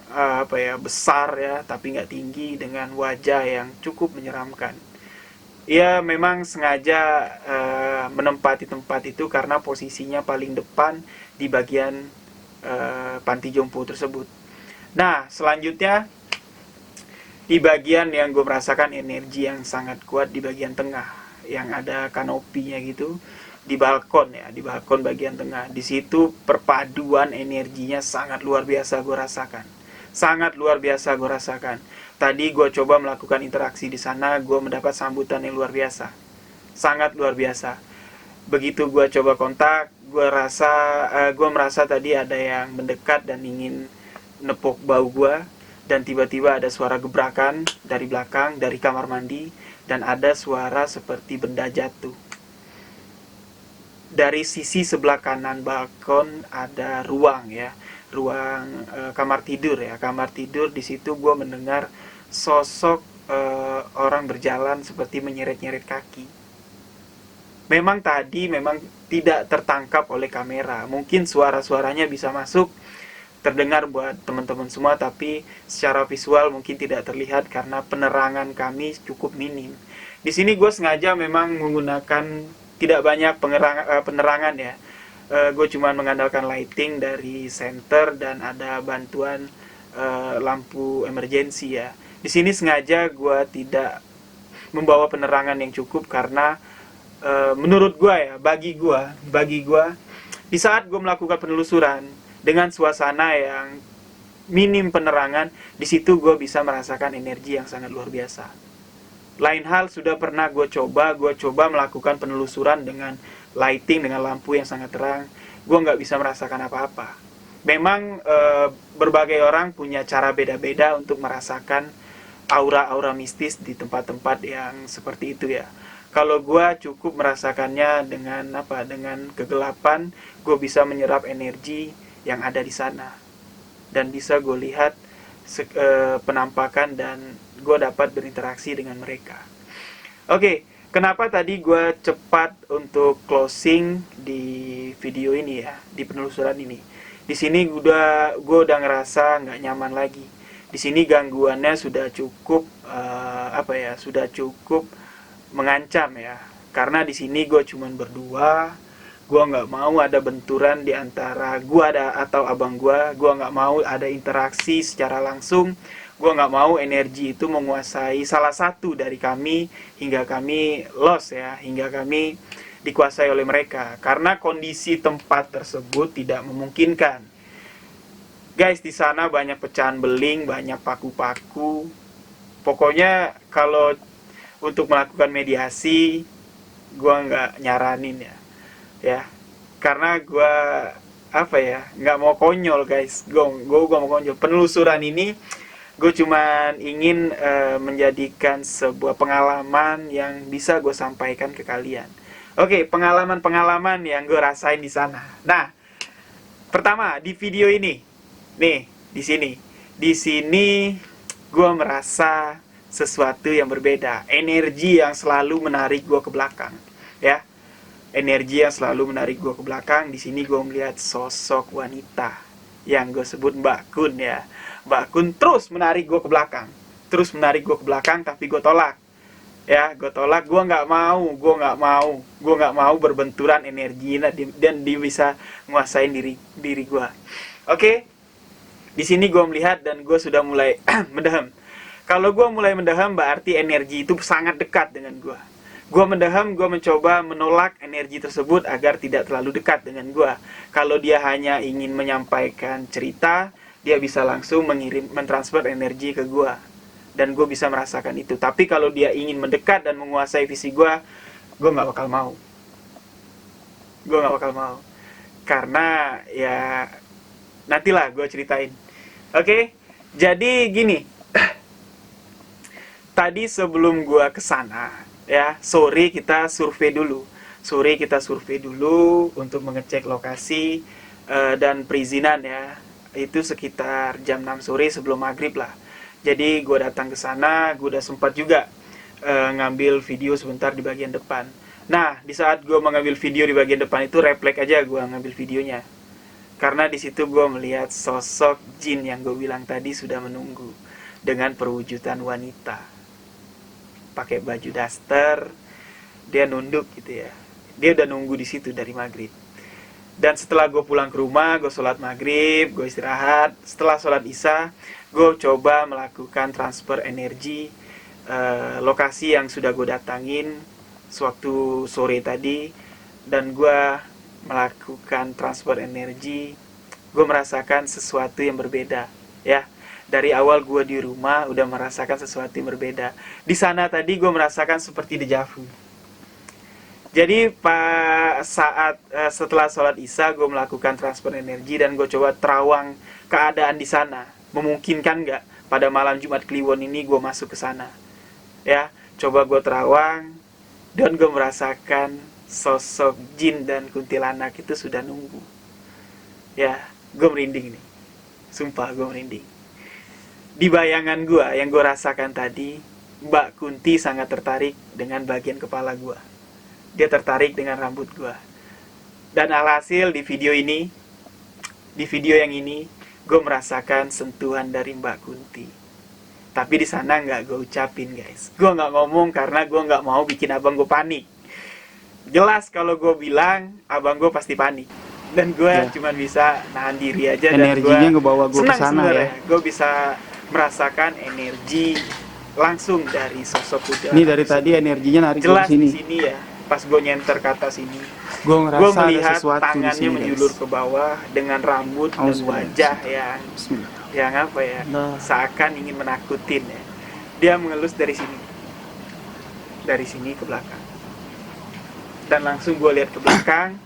besar ya, tapi nggak tinggi, dengan wajah yang cukup menyeramkan. Ya memang sengaja menempati tempat itu karena posisinya paling depan di bagian panti jompo tersebut. Nah, selanjutnya di bagian yang gue merasakan energi yang sangat kuat di bagian tengah, yang ada kanopinya gitu, di balkon bagian tengah. Di situ perpaduan energinya sangat luar biasa gue rasakan. Tadi gue coba melakukan interaksi di sana, gue mendapat sambutan yang luar biasa, sangat luar biasa. Begitu gue coba kontak, gue merasa tadi ada yang mendekat dan ingin nepuk bau gue, dan tiba-tiba ada suara gebrakan dari belakang, dari kamar mandi, dan ada suara seperti benda jatuh. Dari sisi sebelah kanan balkon ada ruang kamar tidur. Di situ gue mendengar sosok orang berjalan seperti menyeret-nyeret kaki. Memang tidak tertangkap oleh kamera. Mungkin suara-suaranya bisa masuk terdengar buat teman-teman semua, tapi secara visual mungkin tidak terlihat karena penerangan kami cukup minim. Di sini gue sengaja memang menggunakan tidak banyak penerangan ya. Gue cuma mengandalkan lighting dari center dan ada bantuan lampu emergency ya. Di sini sengaja gue tidak membawa penerangan yang cukup karena menurut gue ya, bagi gue di saat gue melakukan penelusuran dengan suasana yang minim penerangan, di situ gue bisa merasakan energi yang sangat luar biasa. Lain hal sudah pernah gue coba melakukan penelusuran dengan lighting, dengan lampu yang sangat terang, gue nggak bisa merasakan apa-apa. Memang berbagai orang punya cara beda-beda untuk merasakan aura-aura mistis di tempat-tempat yang seperti itu ya. Kalau gue cukup merasakannya dengan apa? Dengan kegelapan, gue bisa menyerap energi yang ada di sana dan bisa gue lihat penampakan dan gue dapat berinteraksi dengan mereka. Oke, kenapa tadi gue cepat untuk closing di video ini ya, di penelusuran ini? Di sini gue udah ngerasa nggak nyaman lagi. Di sini gangguannya sudah cukup sudah cukup mengancam ya, karena di sini gue cuman berdua, gue nggak mau ada benturan di antara gue atau abang gue nggak mau ada interaksi secara langsung, gue nggak mau energi itu menguasai salah satu dari kami hingga kami lost ya, hingga kami dikuasai oleh mereka, karena kondisi tempat tersebut tidak memungkinkan. Guys, di sana banyak pecahan beling, banyak paku-paku. Pokoknya kalau untuk melakukan mediasi, gue nggak nyaranin ya, karena gue nggak mau konyol guys, gue mau konyol. Penelusuran ini gue cuman ingin menjadikan sebuah pengalaman yang bisa gue sampaikan ke kalian. Oke, pengalaman yang gue rasain di sana. Nah, pertama di video ini, nih di sini gue merasa sesuatu yang berbeda, energi yang selalu menarik gue ke belakang, ya, energi yang selalu menarik gue ke belakang. Di sini gue melihat sosok wanita yang gue sebut Mbak Kun ya, Mbak Kun terus menarik gue ke belakang, tapi gue tolak, ya, gue nggak mau berbenturan energi dan dia bisa menguasain diri gue. Oke, di sini gue melihat dan gue sudah mulai mendem. Kalau gue mulai mendaham, berarti energi itu sangat dekat dengan gue. Gue mendaham, gue mencoba menolak energi tersebut agar tidak terlalu dekat dengan gue. Kalau dia hanya ingin menyampaikan cerita, dia bisa langsung mentransfer energi ke gue. Dan gue bisa merasakan itu. Tapi kalau dia ingin mendekat dan menguasai visi gue nggak bakal mau. Karena ya, nantilah gue ceritain. Oke, jadi gini. Tadi sebelum gua kesana ya, sore kita survei dulu untuk mengecek lokasi dan perizinan ya. Itu sekitar jam 6 sore sebelum maghrib lah. Jadi gua datang ke sana, gua udah sempat juga ngambil video sebentar di bagian depan. Nah, di saat gua mengambil video di bagian depan itu refleks aja gua ngambil videonya, karena di situ gua melihat sosok jin yang gua bilang tadi sudah menunggu dengan perwujudan wanita. Pakai baju daster, dia nunduk gitu ya. Dia udah nunggu di situ dari maghrib. Dan setelah gue pulang ke rumah, gue sholat maghrib, gue istirahat. Setelah sholat isya, gue coba melakukan transfer energi lokasi yang sudah gue datangin sewaktu sore tadi. Dan gue melakukan transfer energi, gue merasakan sesuatu yang berbeda ya. Dari awal gue di rumah udah merasakan sesuatu yang berbeda. Di sana tadi gue merasakan seperti deja vu. Jadi setelah sholat isya gue melakukan transfer energi dan gue coba terawang keadaan di sana. Memungkinkan nggak pada malam Jumat Kliwon ini gue masuk ke sana? Ya, coba gue terawang dan gue merasakan sosok jin dan kuntilanak itu sudah nunggu. Ya, gue merinding nih. Sumpah gue merinding. Di bayangan gue yang gue rasakan tadi, Mbak Kunti sangat tertarik dengan bagian kepala gue. Dia tertarik dengan rambut gue. Dan alhasil di video yang ini, gue merasakan sentuhan dari Mbak Kunti. Tapi di sana nggak gue ucapin guys. Gue nggak ngomong karena gue nggak mau bikin abang gue panik. Jelas kalau gue bilang, abang gue pasti panik. Dan gue cuma bisa nahan diri aja. Energinya dan ngebawa gue ke sana ya. Gue bisa merasakan energi langsung dari sosok kuda. Ini dari tadi energinya narik jelas ke sini. Di sini ya. Pas gue nyenter ke atas ini, gue melihat sesuatu tangannya menjulur ke bawah dengan rambut dan wajah yang apa ya, seakan ingin menakutin ya. Dia mengelus dari sini ke belakang, dan langsung gue lihat ke belakang,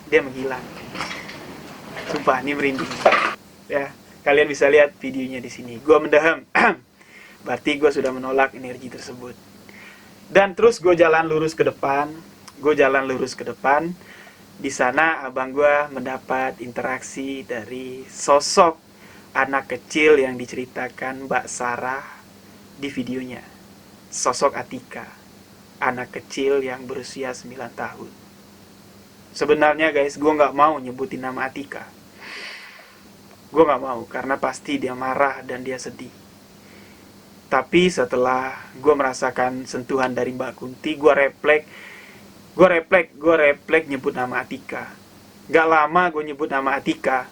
dia menghilang. Sumpah, ini merinding ya. Kalian bisa lihat videonya di sini. Gue mendaham. Berarti gue sudah menolak energi tersebut. Dan terus gue jalan lurus ke depan. Di sana abang gue mendapat interaksi dari sosok anak kecil yang diceritakan Mbak Sarah di videonya. Sosok Atika, anak kecil yang berusia 9 tahun. Sebenarnya guys, gue gak mau nyebutin nama Atika. Gue gak mau, karena pasti dia marah dan dia sedih. Tapi setelah gue merasakan sentuhan dari Mbak Kunti, gue refleks nyebut nama Atika. Gak lama gue nyebut nama Atika,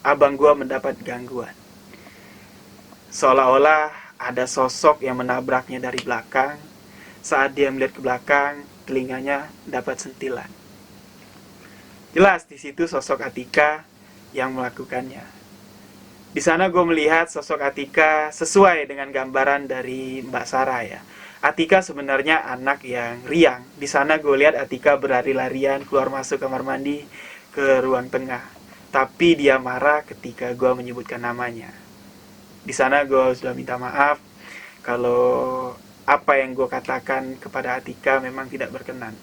abang gue mendapat gangguan. Seolah-olah ada sosok yang menabraknya dari belakang. Saat dia melihat ke belakang, telinganya dapat sentilan. Jelas di situ sosok Atika yang melakukannya. Di sana gue melihat sosok Atika sesuai dengan gambaran dari Mbak Sarah ya. Atika sebenarnya anak yang riang. Di sana gue lihat Atika berlari-larian keluar masuk kamar mandi ke ruang tengah. Tapi dia marah ketika gue menyebutkan namanya. Di sana gue sudah minta maaf kalau apa yang gue katakan kepada Atika memang tidak berkenan.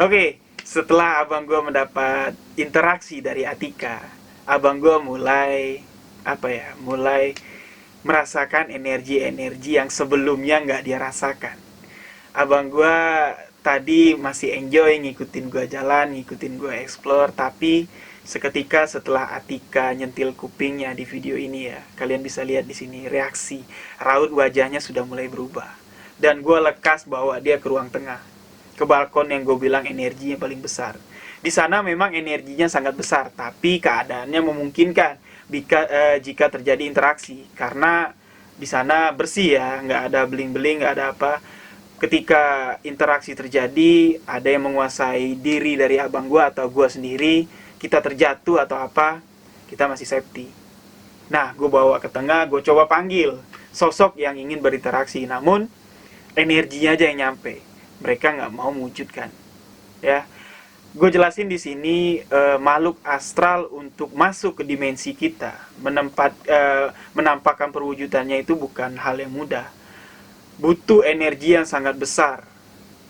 Oke, setelah abang gue mendapat interaksi dari Atika, abang gue mulai merasakan energi-energi yang sebelumnya nggak dia rasakan. Abang gue tadi masih enjoy ngikutin gue jalan, ngikutin gue explore, tapi seketika setelah Atika nyentil kupingnya di video ini ya, kalian bisa lihat di sini reaksi raut wajahnya sudah mulai berubah. Dan gue lekas bawa dia ke ruang tengah, ke balkon yang gue bilang energinya paling besar. Di sana memang energinya sangat besar, tapi keadaannya memungkinkan jika terjadi interaksi, karena di sana bersih ya, nggak ada beling-beling, nggak ada apa. Ketika interaksi terjadi, ada yang menguasai diri dari abang gua atau gua sendiri, kita terjatuh atau apa, kita masih safety. Nah, gue bawa ke tengah, gue coba panggil sosok yang ingin berinteraksi, namun energinya aja yang nyampe, mereka nggak mau mewujudkan. Ya, gue jelasin di sini makhluk astral untuk masuk ke dimensi kita, menampakkan perwujudannya itu bukan hal yang mudah. Butuh energi yang sangat besar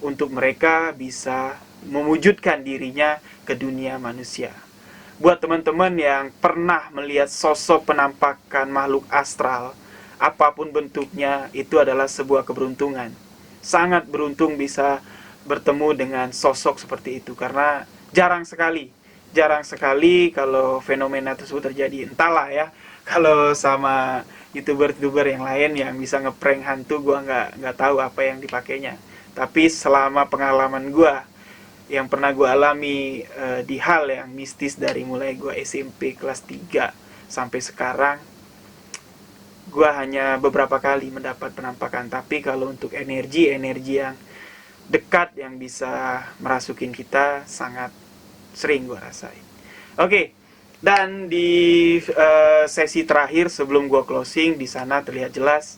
untuk mereka bisa mewujudkan dirinya ke dunia manusia. Buat teman-teman yang pernah melihat sosok penampakan makhluk astral, apapun bentuknya, itu adalah sebuah keberuntungan. Sangat beruntung bisa bertemu dengan sosok seperti itu, karena jarang sekali kalau fenomena tersebut terjadi. Entahlah ya, kalau sama youtuber yang lain yang bisa ngeprank hantu, gue nggak tahu apa yang dipakainya. Tapi selama pengalaman gue yang pernah gue alami di hal yang mistis dari mulai gue SMP kelas 3 sampai sekarang, gue hanya beberapa kali mendapat penampakan. Tapi kalau untuk energi yang dekat yang bisa merasukin kita, sangat sering gue rasain. Oke, dan di sesi terakhir sebelum gue closing, di sana terlihat jelas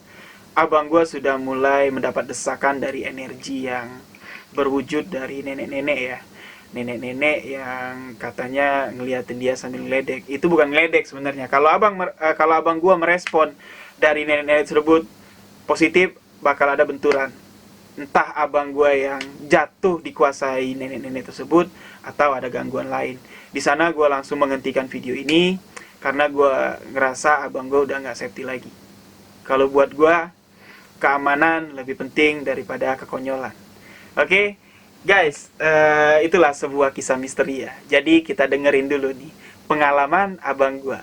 abang gue sudah mulai mendapat desakan dari energi yang berwujud dari nenek-nenek ya. Nenek-nenek yang katanya ngeliatin dia sambil ngeledek. Itu bukan ngeledek sebenarnya. Kalau abang gue merespon dari nenek-nenek tersebut positif, bakal ada benturan. Entah abang gue yang jatuh dikuasai nenek-nenek tersebut atau ada gangguan lain. Di sana gue langsung menghentikan video ini karena gue ngerasa abang gue udah nggak safety lagi. Kalau buat gue, keamanan lebih penting daripada kekonyolan. Oke, guys, itulah sebuah kisah misteri ya. Jadi kita dengerin dulu nih pengalaman abang gue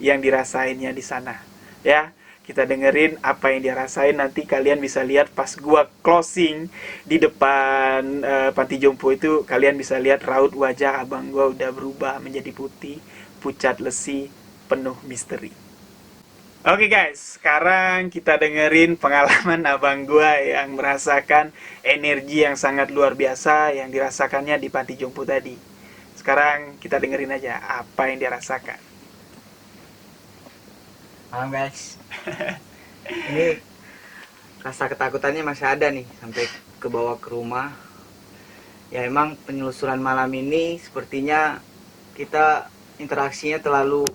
yang dirasainnya di sana. Ya, kita dengerin apa yang dia rasain. Nanti kalian bisa lihat pas gua closing di depan panti jompo itu, kalian bisa lihat raut wajah abang gua udah berubah menjadi putih, pucat lesi, penuh misteri. Oke guys, sekarang kita dengerin pengalaman abang gua yang merasakan energi yang sangat luar biasa yang dirasakannya di panti jompo tadi. Sekarang kita dengerin aja apa yang dia rasakan. Malam guys. Ini rasa ketakutannya masih ada nih sampai ke bawah ke rumah. Ya emang penelusuran malam ini sepertinya kita interaksinya terlalu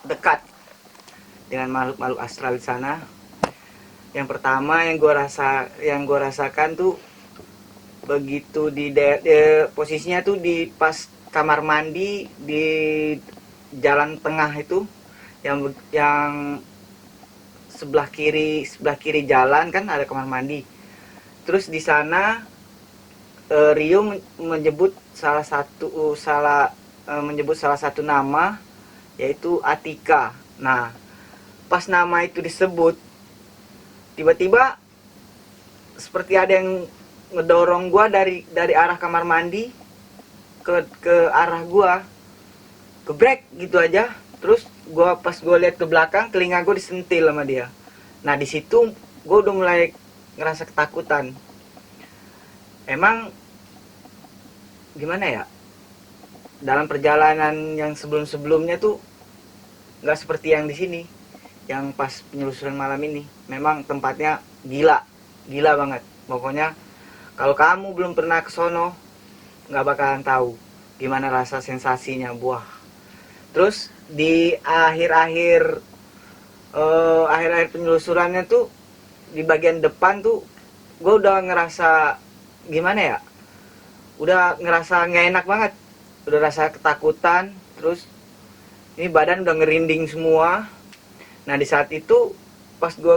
dekat dengan makhluk-makhluk astral di sana. Yang pertama yang gue rasakan tuh begitu posisinya tuh di pas kamar mandi di jalan tengah itu, yang sebelah kiri jalan kan ada kamar mandi. Terus di sana Rio menyebut salah satu nama, yaitu Atika. Nah, pas nama itu disebut, tiba-tiba seperti ada yang ngedorong gua dari arah kamar mandi ke arah gua, gebrek gitu aja. Terus pas gua lihat ke belakang, telinga gua disentil sama dia. Nah, di situ gua udah mulai ngerasa ketakutan. Emang gimana ya, dalam perjalanan yang sebelumnya tuh nggak seperti yang di sini, yang pas penelusuran malam ini. Memang tempatnya gila banget. Pokoknya kalau kamu belum pernah ke sono, nggak bakalan tahu gimana rasa sensasinya, buah. Terus di akhir-akhir penelusurannya tuh, di bagian depan tuh gue udah ngerasa gimana ya, udah ngerasa nggak enak banget, udah rasa ketakutan. Terus ini badan udah ngerinding semua. Nah, di saat itu pas gue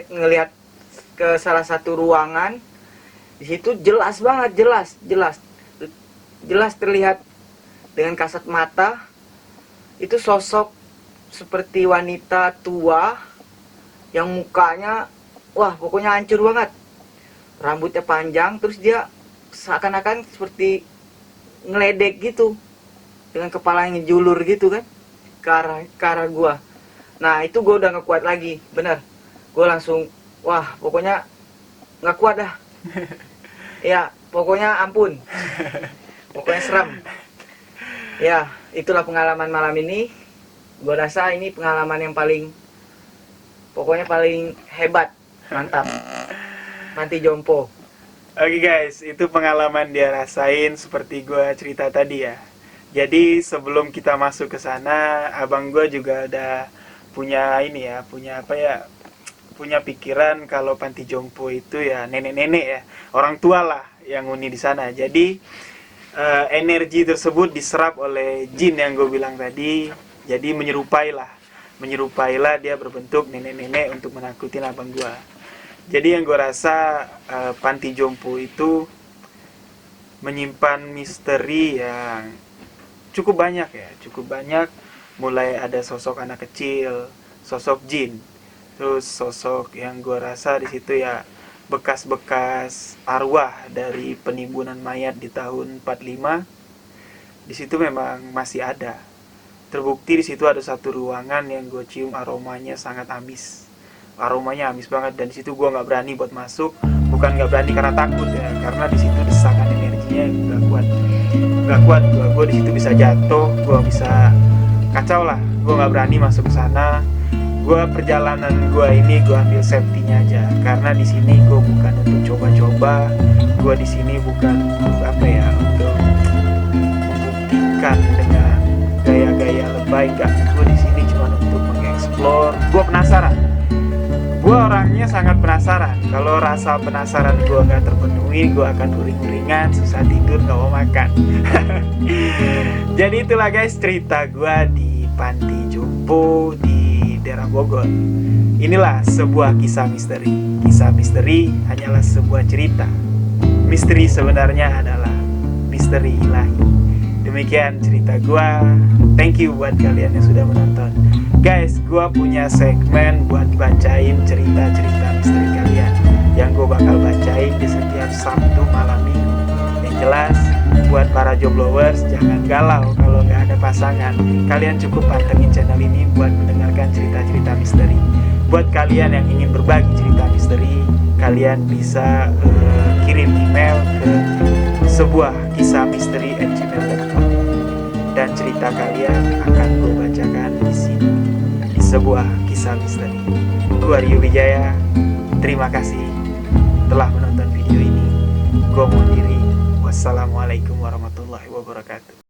ngelihat ke salah satu ruangan, di situ jelas banget, jelas terlihat dengan kasat mata itu sosok seperti wanita tua yang mukanya, wah pokoknya hancur banget. Rambutnya panjang, terus dia seakan-akan seperti ngeledek gitu, dengan kepala yang ngejulur gitu kan ke arah gua. Nah, itu gua udah gak kuat lagi, bener. Gua langsung, wah pokoknya gak kuat dah. Ya pokoknya ampun, pokoknya seram. Ya, itulah pengalaman malam ini. Gua rasa ini pengalaman yang pokoknya paling hebat, mantap. Panti Jompo. Oke guys, itu pengalaman dia rasain seperti gue cerita tadi ya. Jadi sebelum kita masuk ke sana, abang gue juga ada punya punya pikiran kalau panti jompo itu ya nenek-nenek ya, orang tua lah yang huni di sana. Jadi energi tersebut diserap oleh jin yang gue bilang tadi. Jadi menyerupailah dia berbentuk nenek-nenek untuk menakutin abang gue. Jadi yang gue rasa panti jompo itu menyimpan misteri yang cukup banyak. Mulai ada sosok anak kecil, sosok jin, terus sosok yang gue rasa di situ ya bekas-bekas arwah dari penimbunan mayat di tahun 45. Di situ memang masih ada. Terbukti di situ ada satu ruangan yang gue cium aromanya sangat amis. Aromanya amis banget, dan di situ gue nggak berani buat masuk. Bukan nggak berani karena takut ya, karena di situ desakan energinya nggak kuat. Gue di situ bisa jatuh, gue bisa kacau lah. Gue nggak berani masuk ke sana. Perjalanan gue ini gue ambil safety-nya aja, karena di sini gue bukan untuk coba-coba. Gue di sini bukan untuk untuk membuktikan dengan gaya-gaya lebay. Gue di sini cuma untuk mengeksplor. Gue penasaran. Gue orangnya sangat penasaran. Kalau rasa penasaran gue gak terpenuhi, gue akan uring-uringan, susah tidur, gak mau makan. Jadi itulah guys cerita gue di Panti Jompo di daerah Bogor. Inilah sebuah kisah misteri. Kisah misteri hanyalah sebuah cerita. Misteri sebenarnya adalah misteri ilahi. Demikian cerita gue. Thank you buat kalian yang sudah menonton. Guys, gue punya segmen buat bacain cerita-cerita misteri kalian, yang gue bakal bacain di setiap Sabtu malam minggu. Yang jelas, buat para joblowers, jangan galau kalau nggak ada pasangan. Kalian cukup pantengin channel ini buat mendengarkan cerita-cerita misteri. Buat kalian yang ingin berbagi cerita misteri, kalian bisa kirim email ke sebuah kisah misteri@gmail.com, dan cerita kalian akan gue bacakan di sini, di sebuah kisah misteri. Gua Rio Wijaya, terima kasih telah menonton video ini. Gua mohon diri. Wassalamualaikum warahmatullahi wabarakatuh.